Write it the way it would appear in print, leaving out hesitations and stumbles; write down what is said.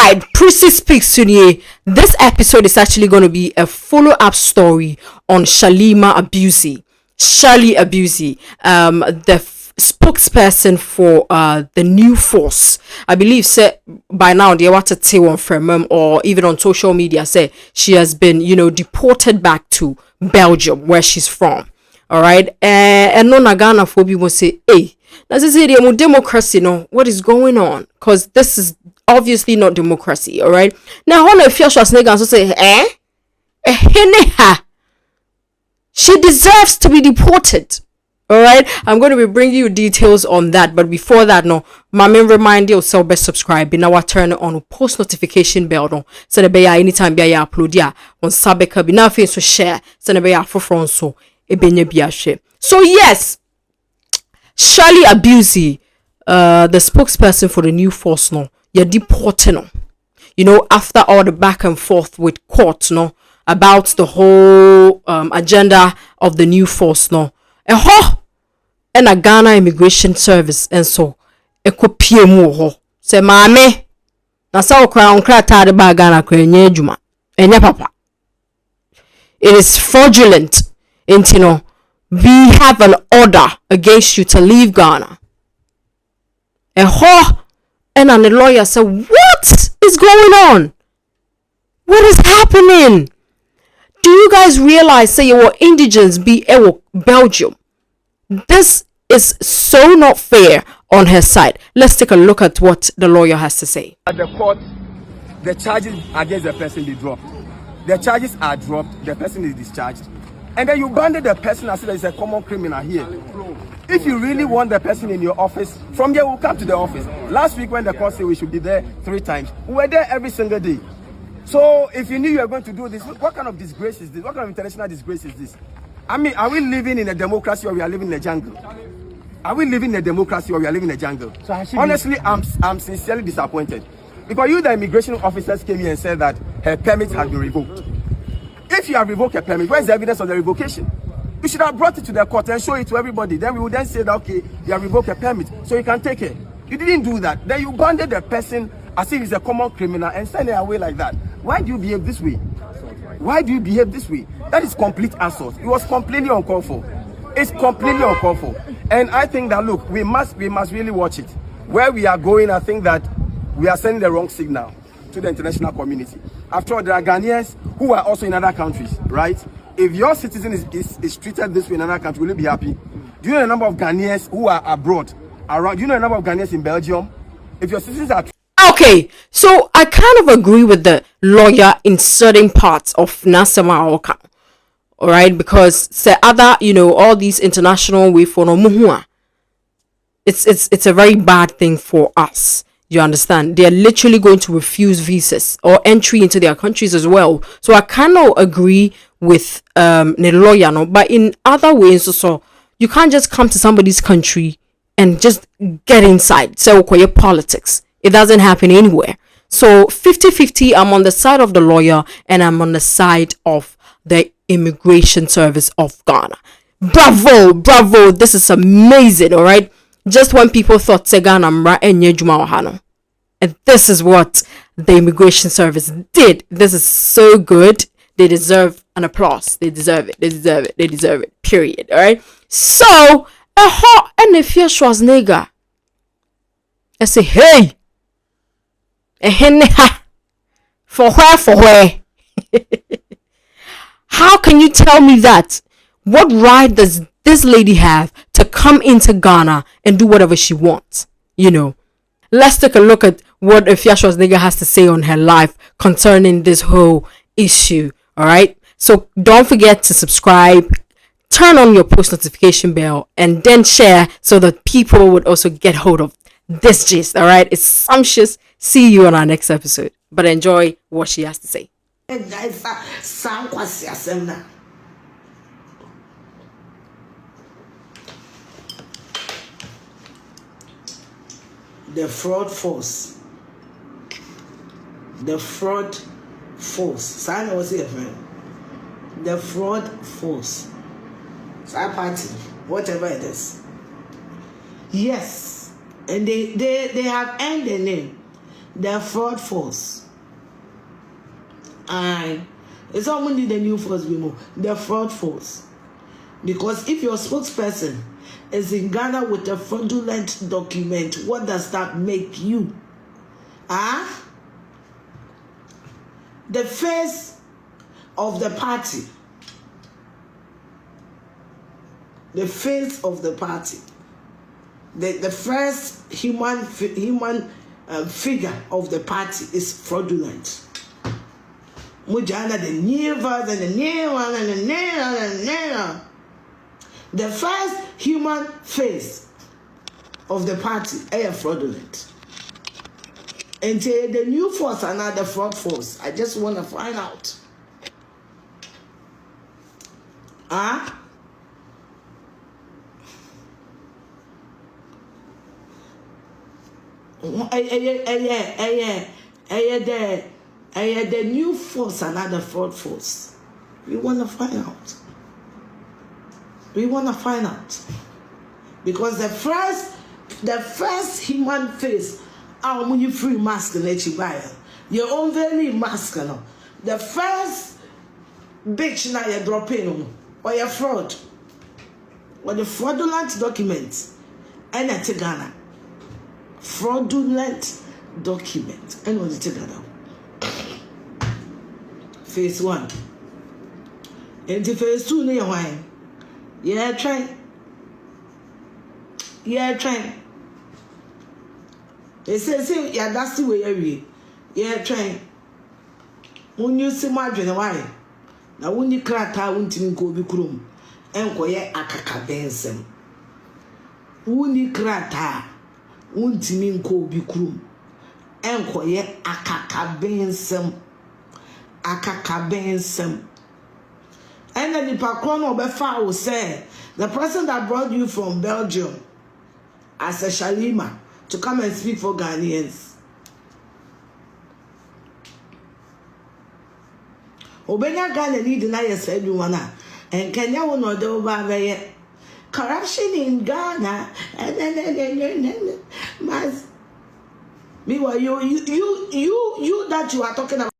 right, Prissy Speaks Today. This episode is actually going to be a follow-up story on Shalima Abusi. Shirley Abusi, the spokesperson for the new force. I believe say by now they want to tell on from or even on social media say she has been, deported back to Belgium where she's from. All right, and no Ghana for people say, hey, that's a democracy. No, what is going on? Because this is obviously not democracy. All right, now when Afiaschwarzeneger also say, she deserves to be deported. All right, I'm going to be bringing you details on that. But before that, no, my main reminder yourself, best subscribe. Now turn on post notification bell. No, so the be anytime be I upload ya on Sabeka. Be nothing so share. So the be for front so it be be share. So yes, Shirley Abusi, the spokesperson for the new force, no, you're deported, no. After all the back and forth with court, no, about the whole agenda of the new force, no. And a Ghana Immigration Service and so a copy mo say mame na sa crown krata ba Ghana kwenye juma enya papa. It is fraudulent. We have an order against you to leave Ghana. And the lawyer said, what is going on? What is happening? Do you guys realize say your indigents be Belgium? This is so not fair on her side. Let's take a look at what the lawyer has to say. At the court, the charges against the person be dropped. The charges are dropped, the person is discharged. And then you banded the person as if there's a common criminal here. If you really want the person in your office, from here we'll come to the office. Last week when the court said we should be there 3 times, we were there every single day. So if you knew you were going to do this, what kind of disgrace is this? What kind of international disgrace is this? I mean, are we living in a democracy or we are living in a jungle? Are we living in a democracy or we are living in a jungle? So honestly, I'm sincerely disappointed. Because you, the immigration officers, came here and said that her permit has been revoked. If you have revoked her permit, where's the evidence of the revocation? You should have brought it to the court and show it to everybody. Then we would then say that, okay, you have revoked her permit, so you can take her. You didn't do that. Then you banded the person as if he's a common criminal and send her away like that. Why do you behave this way? Why do you behave this way? That is complete assault. It was completely uncalled for. It's completely uncalled for. And I think that, look, we must really watch it. Where we are going, I think that we are sending the wrong signal to the international community. After all, there are Ghanaians who are also in other countries, right? If your citizen is treated this way in another country, will you be happy? Do you know the number of Ghanaians who are abroad? Do you know the number of Ghanaians in Belgium? If your citizens are... Okay, so I kind of agree with the lawyer in certain parts of Nasama Oka. All right, because say other, all these international way for no muhua. It's a very bad thing for us. You understand? They are literally going to refuse visas or entry into their countries as well. So I cannot agree with the lawyer, no. But in other ways, so you can't just come to somebody's country and just get inside. So your politics. It doesn't happen anywhere. So 50-50, I'm on the side of the lawyer and I'm on the side of the Immigration Service of Ghana. Bravo. This is amazing, all right? Just when people thought Ghana and this is what the Immigration Service did. This is so good. They deserve an applause. They deserve it. Period. All right. So and Afiaschwarzeneger, I say, hey, for where? How can you tell me that? What right does this lady have to come into Ghana and do whatever she wants? Let's take a look at what Afiaschwarzeneger has to say on her life concerning this whole issue. All right. So don't forget to subscribe, turn on your post notification bell, and then share so that people would also get hold of this gist. All right. It's sumptuous. See you on our next episode. But enjoy what she has to say. The fraud force. Sign was here, friend. The fraud force. Side party, whatever it is. Yes. And they have earned the name. the fraud force. It's only the new force we move. The fraud force. Because if your spokesperson is in Ghana with a fraudulent document, what does that make you? The face of the party. The face of the party. The first human figure of the party is fraudulent. Mujana, the new version, the new one, and the new. The first human face of the party is fraudulent. And the new force and not the fraud force. I just want to find out. The new force and not the fraud force. We want to find out. Because the first human face, when you free mask and buy your own very mask. The first bitch now you drop in or your fraud or the fraudulent documents and a Ghana. Fraudulent document and what it Ghana. Phase 1. Into phase 2 near wine. Try. They say, yeah, that's the way I read. Try. When you see my dream, why? Now, when you crack, I won't even go be crum and quiet a cacabensem. When you crack, I won't even go be crum and quiet a cacabensem. And then the Pacron of Befa will say, the person that brought you from Belgium as a Shalima to come and speak for Ghanaians. Obenya Ghana need deny yourself you wanna and Kenya will not do over corruption in Ghana and then meanwhile you that you are talking about.